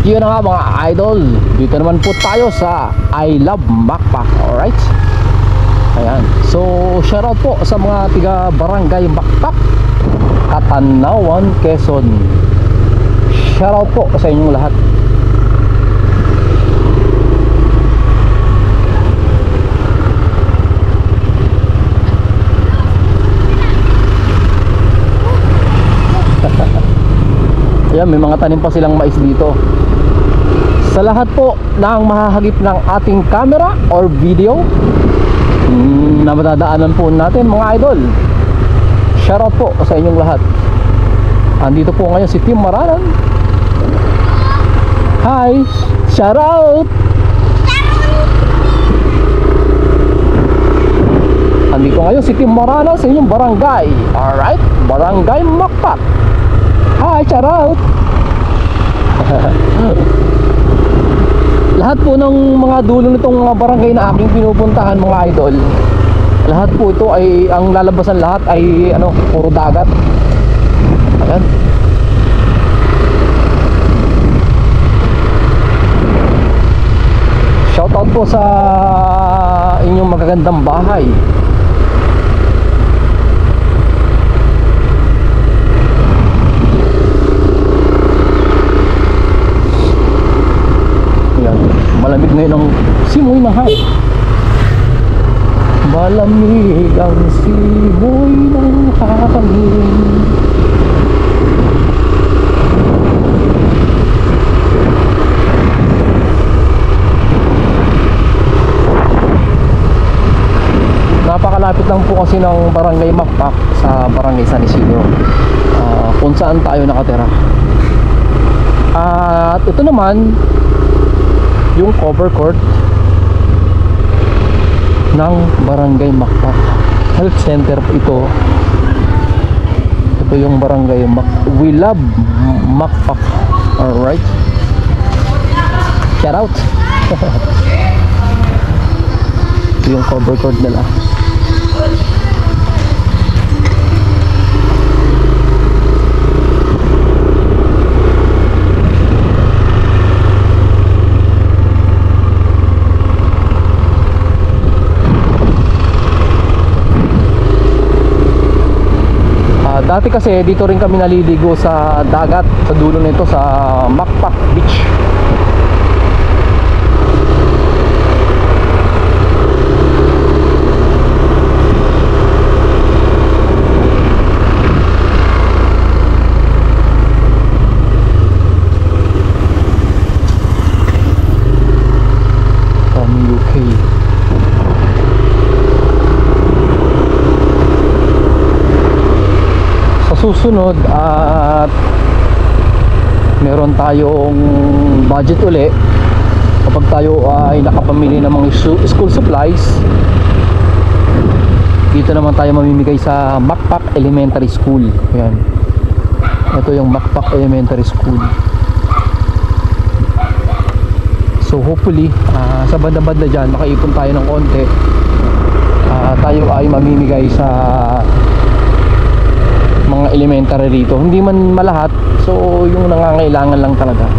yun na nga mga idol, dito naman po tayo sa I Love Makpak. Alright, ayan. So shoutout po sa mga tiga Barangay Makpak, Katanawan, Quezon. Shoutout po sa inyong lahat. Ayan, may mga tanim pa silang mais dito. Sa lahat po ng mahahagip ng ating camera or video na matadaanan po natin mga idol, shoutout po sa inyong lahat. Andito po ngayon si Team Maranan. Hi, shoutout. Andito ngayon si Team Maranan sa inyong barangay. Alright, Barangay Makpak. Hi, shoutout. Lahat po ng mga dulo nitong mga barangay na aking pinupuntahan mga idol, lahat po ito ay, ang lalabasan lahat ay ano, puro dagat. Ayan. Shoutout po sa inyong magagandang bahay. Malamig ngayon ang simoy ng hangin. Malamig ang simoy ng hangin. Napakalapit lang po kasi ng Barangay Makpak sa Barangay San Isidro, kung saan tayo nakatira. At ito naman yung cover court ng Barangay Makpak Health Center ito. Ito yung Barangay We Love Makpak. Alright, shout out. Ito yung cover court nila. Dati kasi dito rin kami naliligo sa dagat, sa dulo nito sa Makpak Beach. From UK. Susunod at meron tayong budget uli kapag tayo ay nakapamili ng mga school supplies, dito naman tayo mamimigay sa Makpak Elementary School. Ayan, ito yung Makpak Elementary School. So hopefully sa banda-banda dyan makaipon tayo ng konti. Tayo ay mamimigay sa mga elementary rito, hindi man malahat, so yung nangangailangan lang talaga.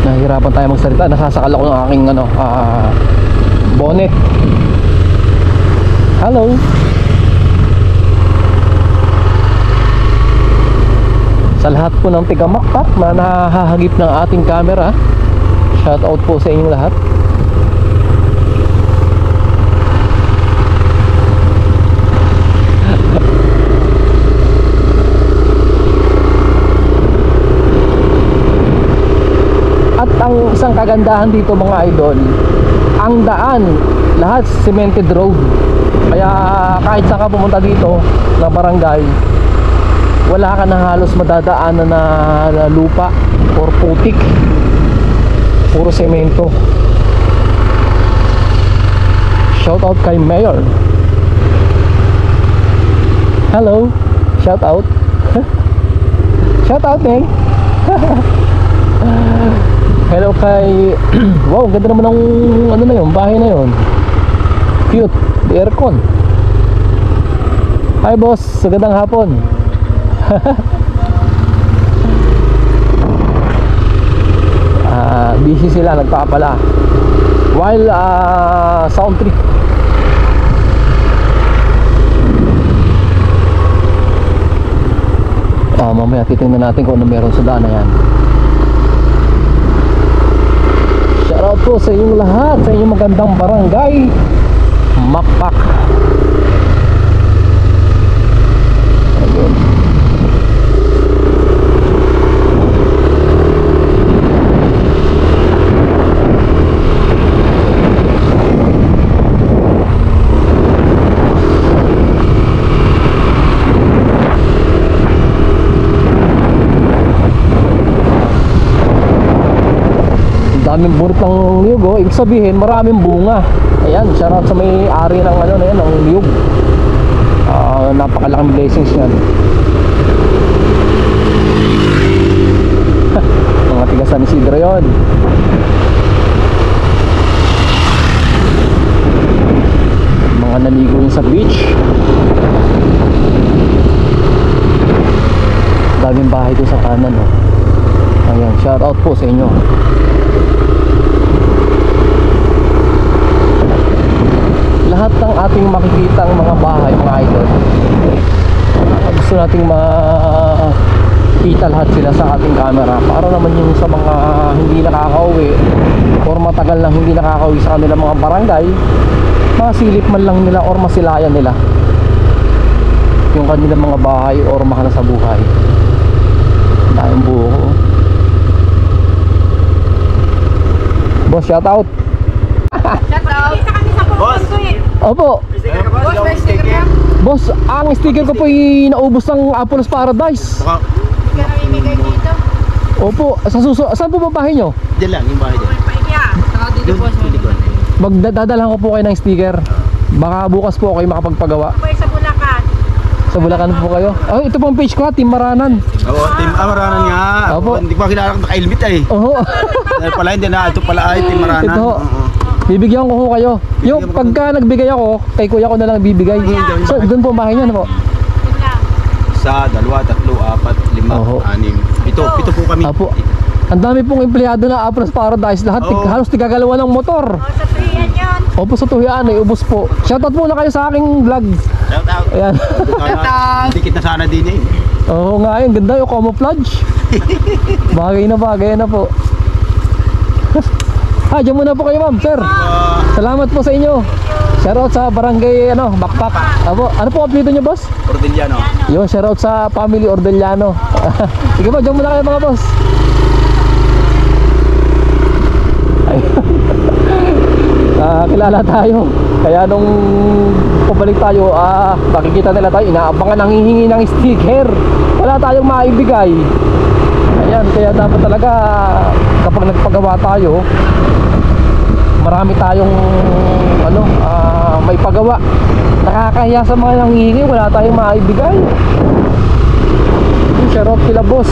Nahihirapan tayo magsalita, nasasakal ako ng aking ano, bonnet. Hello. Sa lahat po ng tiga Makpak na nahahagip ng ating camera, shout out po sa inyong lahat. Ang isang kagandahan dito mga idol, ang daan lahat cemented road, kaya kahit saan ka pumunta dito na barangay, wala ka na halos madadaanan na lupa or putik, puro semento. Shout out kay Mayor. Hello, shout out. Shout out Neng. Hello kay wow, ganda naman ng ano na yun, bahay na yun. Cute, the aircon. Hi boss, magandang hapon. Busy sila, nagpapala while sound trip. Mamaya titingnan natin kung ano meron sa daan na yan. Shoutout po sa inyong lahat, sa inyong magandang barangay Makpak. Ayun. Daming bunot ng niyog, oh. Ibig sabihin maraming bunga. Ayan, shoutout sa may-ari ng ano na yan, ng niyog. Napakalaking blessings yan. Mga tiga San Isidro yun. Mga naligo yun sa beach. Daming bahay doon sa kanan, oh. Ayan, shoutout po sa inyo. Lahat ng ating makikitang mga bahay, mga idol, gusto nating makita lahat sila sa ating camera para naman yung sa mga hindi nakakauwi or matagal nang hindi nakakauwi sa kanilang mga barangay, masilip man lang nila or masilayan nila yung kanilang mga bahay or mahal sa buhay. Dahil buo ko. Boss, shoutout. Shoutout. Boss. Opo. Boss, may sticker ka? Boss, ang sticker ko po ay naubos ng Apple's Paradise. Baka, Hindi ka namimigay dito. Opo, saan po ba bahay nyo? dyan lang yung bahay dyan. May pahiya. Saka dito Doon, boss. sa likod. Magdadalhan ko po kayo ng sticker. Baka bukas po kayo makapagpagawa. Ako ay sa Bulacan. Sa Bulacan po kayo. Oh, ito pong page ko ha, Team Maranan. Oo, Team Amaranan nga. Opo. Hindi ko kilala kang naka-helmet eh. Oo. Dahil pala hindi na, ito pala ay Team Maranan. Ito. Oo. Bibigyan ko ho kayo. Yung Bibigyan mo pagka nagbigay ako, kay kuya ko na lang bibigay. So, doon po ang bahay niyo, ano po? Yun lang. Isa, dalawa, tatlo, apat, lima, Oo. anim. Pito po kami. Apo. Ang dami pong empleyado na Apple's Paradise. Lahat, Oo. halos tigagalawa ng motor. O, sa Priyan yun. Opo, sa Tuhian, ay ubos po. Shoutout muna kayo sa aking vlog. Shout out. Ayan. Dikit na sana din eh. Oo nga, yung ganda yung camouflage. Bagay na po. Diyan muna po kayo, ma'am, sir. Salamat po sa inyo. Shoutout sa barangay, Makpak. Ano po apelyido niyo, boss? Cordillano. Yun, shoutout sa family Ordellano. Sige po, diyan muna kayo, mga boss. Kilala tayo. Kaya nung pabalik tayo, makikita nila tayo, inaabangan ang hihingi ng sticker. Wala tayong maibigay. Ayan, kaya dapat talaga kapag nagpagawa tayo, marami tayong may pagawa. Nakakahiya sa mga nanghihingi, wala tayong maibigay. Shoutout sila, boss.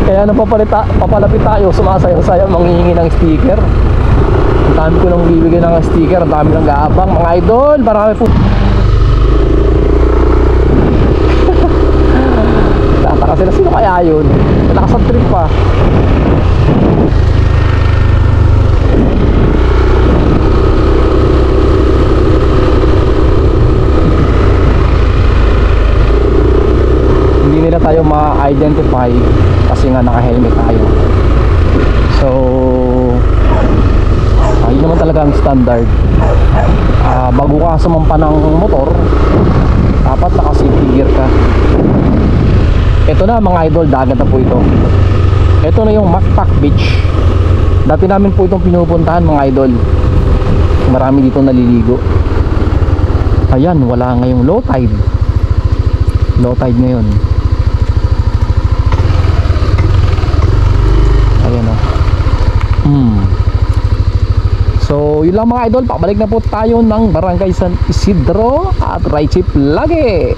Kaya nang papalapit tayo, sumasayang-sayang manghihingi ng sticker. Ang dami ko nang bibigay ng sticker, ang dami nang gaabang, mga idol, marami po. Tataka sila, sino kaya yun? Malakas ang trip pa. Hindi nila tayo ma-identify kasi nga naka-helmet tayo. So yun naman talaga ang standard. Bago ka sumampa ng motor, dapat naka-safety gear ka. Ito na mga idol, dagat na po ito. Ito na yung Makpak Beach. Dati namin po itong pinupuntahan, mga idol. Marami dito naliligo. Ayan, wala ngayong low tide. Low tide ngayon. Ayan o. So yun lang mga idol, pabalik na po tayo ng Barangay San Isidro at Ride Jeep lagi.